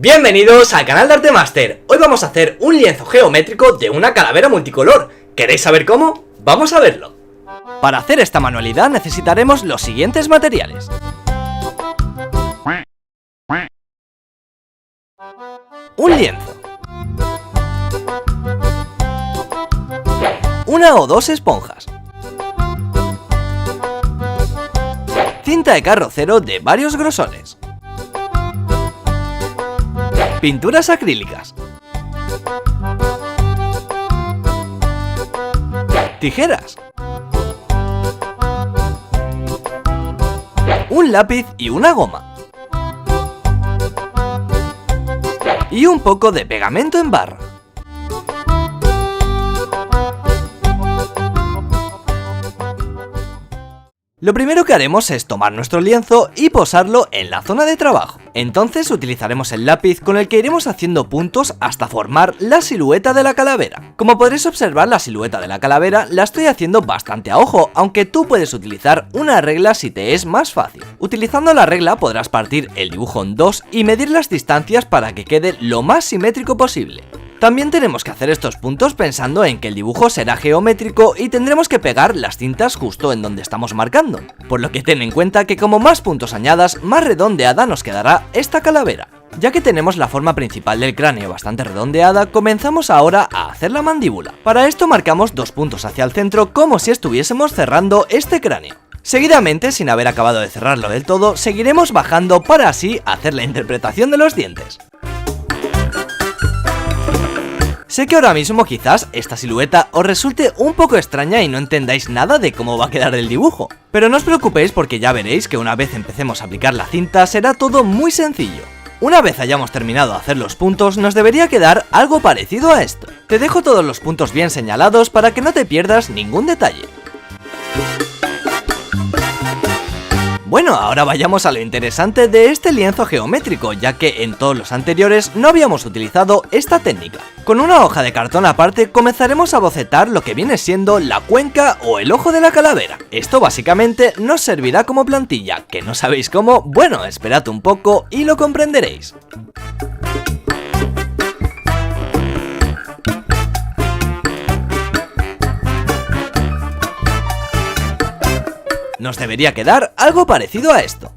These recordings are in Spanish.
Bienvenidos al canal de Artemaster. Hoy vamos a hacer un lienzo geométrico de una calavera multicolor. ¿Queréis saber cómo? Vamos a verlo. Para hacer esta manualidad necesitaremos los siguientes materiales: un lienzo, una o dos esponjas, cinta de carrocero de varios grosones, pinturas acrílicas, tijeras, un lápiz y una goma, y un poco de pegamento en barra. Lo primero que haremos es tomar nuestro lienzo y posarlo en la zona de trabajo. Entonces utilizaremos el lápiz con el que iremos haciendo puntos hasta formar la silueta de la calavera. Como podréis observar, la silueta de la calavera la estoy haciendo bastante a ojo, aunque tú puedes utilizar una regla si te es más fácil. Utilizando la regla podrás partir el dibujo en dos y medir las distancias para que quede lo más simétrico posible. También tenemos que hacer estos puntos pensando en que el dibujo será geométrico y tendremos que pegar las cintas justo en donde estamos marcando, por lo que ten en cuenta que como más puntos añadas, más redondeada nos quedará esta calavera. Ya que tenemos la forma principal del cráneo bastante redondeada, comenzamos ahora a hacer la mandíbula. Para esto marcamos dos puntos hacia el centro como si estuviésemos cerrando este cráneo. Seguidamente, sin haber acabado de cerrarlo del todo, seguiremos bajando para así hacer la interpretación de los dientes. Sé que ahora mismo quizás esta silueta os resulte un poco extraña y no entendáis nada de cómo va a quedar el dibujo, pero no os preocupéis porque ya veréis que una vez empecemos a aplicar la cinta será todo muy sencillo. Una vez hayamos terminado de hacer los puntos nos debería quedar algo parecido a esto. Te dejo todos los puntos bien señalados para que no te pierdas ningún detalle. Bueno, ahora vayamos a lo interesante de este lienzo geométrico, ya que en todos los anteriores no habíamos utilizado esta técnica. Con una hoja de cartón aparte comenzaremos a bocetar lo que viene siendo la cuenca o el ojo de la calavera. Esto básicamente nos servirá como plantilla, que no sabéis cómo, bueno, esperad un poco y lo comprenderéis. Nos debería quedar algo parecido a esto.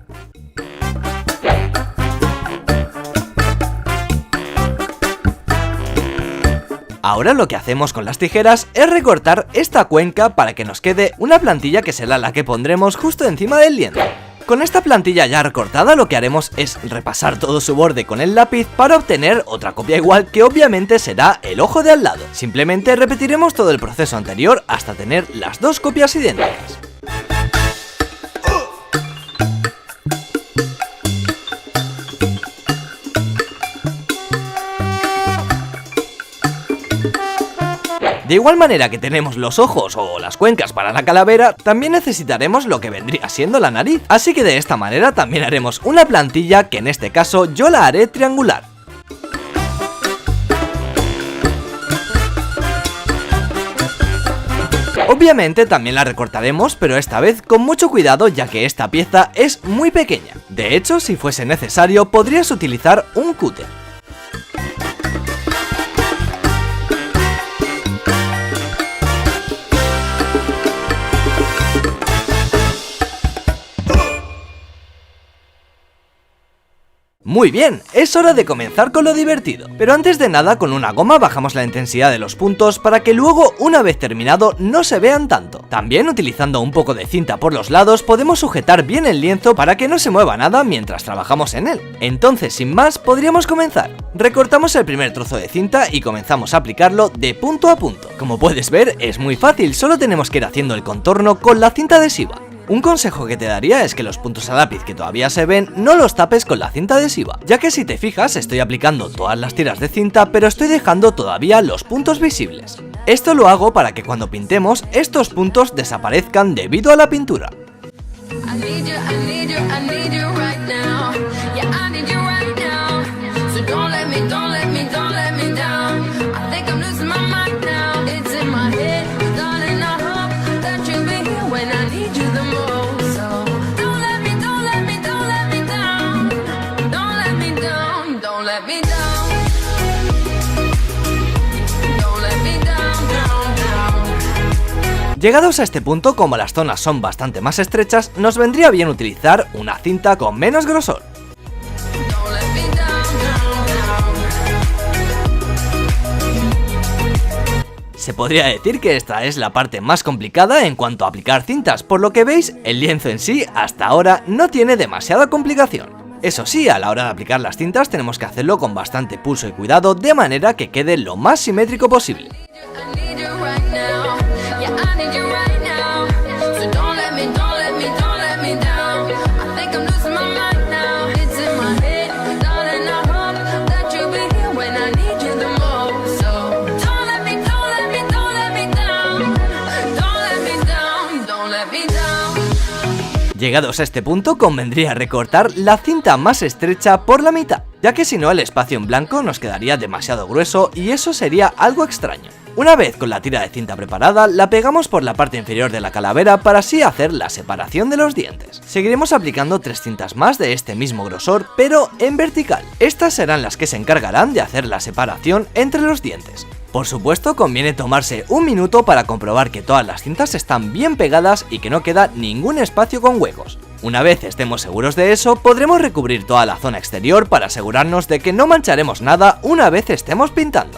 Ahora lo que hacemos con las tijeras es recortar esta cuenca para que nos quede una plantilla que será la que pondremos justo encima del lienzo. Con esta plantilla ya recortada lo que haremos es repasar todo su borde con el lápiz para obtener otra copia igual que obviamente será el ojo de al lado. Simplemente repetiremos todo el proceso anterior hasta tener las dos copias idénticas. De igual manera que tenemos los ojos o las cuencas para la calavera, también necesitaremos lo que vendría siendo la nariz. Así que de esta manera también haremos una plantilla que en este caso yo la haré triangular. Obviamente también la recortaremos, pero esta vez con mucho cuidado ya que esta pieza es muy pequeña. De hecho, si fuese necesario podrías utilizar un cúter. Muy bien, es hora de comenzar con lo divertido. Pero antes de nada, con una goma bajamos la intensidad de los puntos para que luego, una vez terminado, no se vean tanto. También utilizando un poco de cinta por los lados podemos sujetar bien el lienzo para que no se mueva nada mientras trabajamos en él. Entonces, sin más, podríamos comenzar. Recortamos el primer trozo de cinta y comenzamos a aplicarlo de punto a punto. Como puedes ver, es muy fácil, solo tenemos que ir haciendo el contorno con la cinta adhesiva. Un consejo que te daría es que los puntos a lápiz que todavía se ven no los tapes con la cinta adhesiva, ya que si te fijas estoy aplicando todas las tiras de cinta pero estoy dejando todavía los puntos visibles. Esto lo hago para que cuando pintemos estos puntos desaparezcan debido a la pintura. me down. Don't let me down, down, down. Llegados a este punto, como las zonas son bastante más estrechas, nos vendría bien utilizar una cinta con menos grosor. Don't let me down, down, down. Se podría decir que esta es la parte más complicada en cuanto a aplicar cintas, por lo que veis, el lienzo en sí hasta ahora no tiene demasiada complicación. Eso sí, a la hora de aplicar las cintas tenemos que hacerlo con bastante pulso y cuidado de manera que quede lo más simétrico posible. I need you right now. Yeah, I need you right now. So don't let me, don't let me, don't let me down. I think I'm losing my mind now. It's in my head, darling. I hope that you'll be here when I need you the most. So don't let me, don't let me, don't let me down. Don't let me down, don't let me down. Llegados a este punto, convendría recortar la cinta más estrecha por la mitad, ya que si no el espacio en blanco nos quedaría demasiado grueso y eso sería algo extraño. Una vez con la tira de cinta preparada, la pegamos por la parte inferior de la calavera para así hacer la separación de los dientes. Seguiremos aplicando 3 cintas más de este mismo grosor, pero en vertical. Estas serán las que se encargarán de hacer la separación entre los dientes. Por supuesto, conviene tomarse un minuto para comprobar que todas las cintas están bien pegadas y que no queda ningún espacio con huecos. Una vez estemos seguros de eso, podremos recubrir toda la zona exterior para asegurarnos de que no mancharemos nada una vez estemos pintando.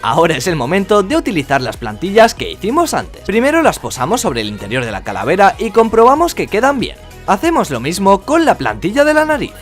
Ahora es el momento de utilizar las plantillas que hicimos antes. Primero las posamos sobre el interior de la calavera y comprobamos que quedan bien. Hacemos lo mismo con la plantilla de la nariz.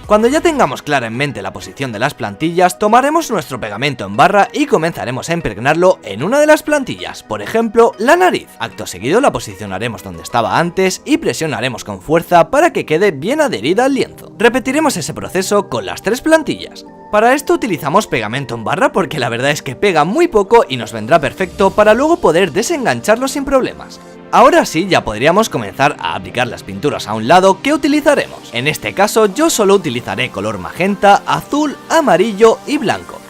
Cuando ya tengamos clara en mente la posición de las plantillas, tomaremos nuestro pegamento en barra y comenzaremos a impregnarlo en una de las plantillas, por ejemplo, la nariz. Acto seguido la posicionaremos donde estaba antes y presionaremos con fuerza para que quede bien adherida al lienzo. Repetiremos ese proceso con las 3 plantillas. Para esto utilizamos pegamento en barra porque la verdad es que pega muy poco y nos vendrá perfecto para luego poder desengancharlo sin problemas. Ahora sí ya podríamos comenzar a aplicar las pinturas a un lado que utilizaremos. En este caso yo solo utilizaré color magenta, azul, amarillo y blanco.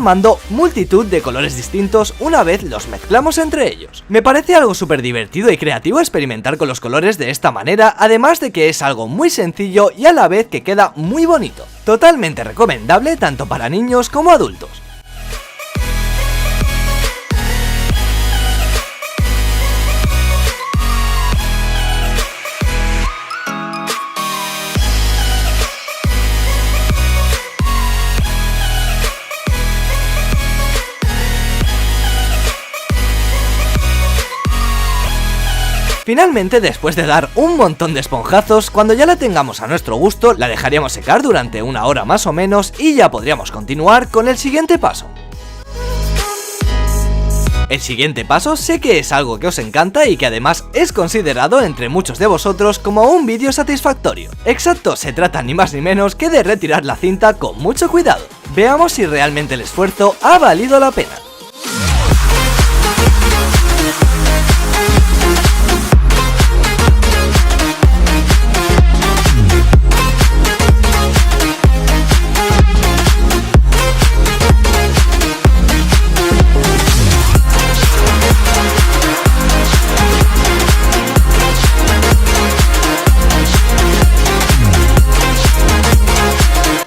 formando multitud de colores distintos una vez los mezclamos entre ellos. Me parece algo súper divertido y creativo experimentar con los colores de esta manera, además de que es algo muy sencillo y a la vez que queda muy bonito. Totalmente recomendable tanto para niños como adultos. Finalmente, después de dar un montón de esponjazos, cuando ya la tengamos a nuestro gusto, la dejaríamos secar durante 1 hora más o menos y ya podríamos continuar con el siguiente paso. El siguiente paso sé que es algo que os encanta y que además es considerado entre muchos de vosotros como un vídeo satisfactorio. Exacto, se trata ni más ni menos que de retirar la cinta con mucho cuidado. Veamos si realmente el esfuerzo ha valido la pena.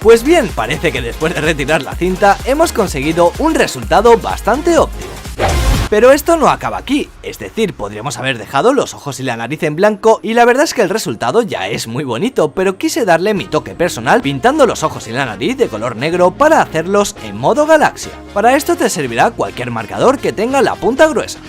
Pues bien, parece que después de retirar la cinta hemos conseguido un resultado bastante óptimo. Pero esto no acaba aquí, es decir, podríamos haber dejado los ojos y la nariz en blanco y la verdad es que el resultado ya es muy bonito, pero quise darle mi toque personal pintando los ojos y la nariz de color negro para hacerlos en modo galaxia. Para esto te servirá cualquier marcador que tenga la punta gruesa.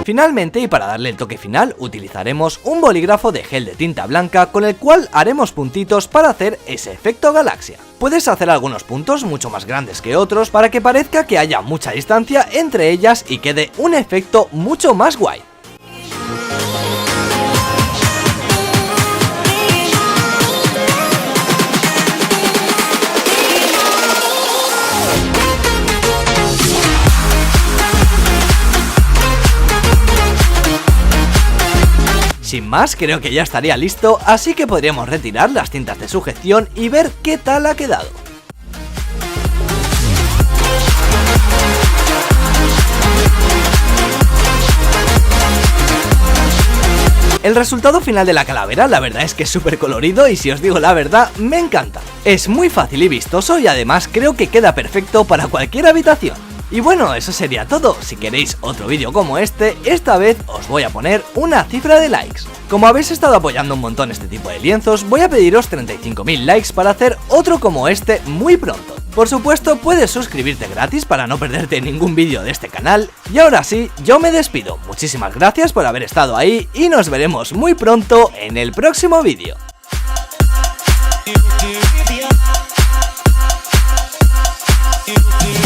Finalmente, y para darle el toque final, utilizaremos un bolígrafo de gel de tinta blanca con el cual haremos puntitos para hacer ese efecto galaxia. Puedes hacer algunos puntos mucho más grandes que otros para que parezca que haya mucha distancia entre ellas y quede un efecto mucho más guay. Sin más, creo que ya estaría listo, así que podríamos retirar las cintas de sujeción y ver qué tal ha quedado. El resultado final de la calavera la verdad es que es súper colorido y si os digo la verdad, me encanta. Es muy fácil y vistoso y además creo que queda perfecto para cualquier habitación. Y bueno, eso sería todo. Si queréis otro vídeo como este, esta vez os voy a poner una cifra de likes. Como habéis estado apoyando un montón este tipo de lienzos, voy a pediros 35.000 likes para hacer otro como este muy pronto. Por supuesto, puedes suscribirte gratis para no perderte ningún vídeo de este canal. Y ahora sí, yo me despido. Muchísimas gracias por haber estado ahí y nos veremos muy pronto en el próximo vídeo. You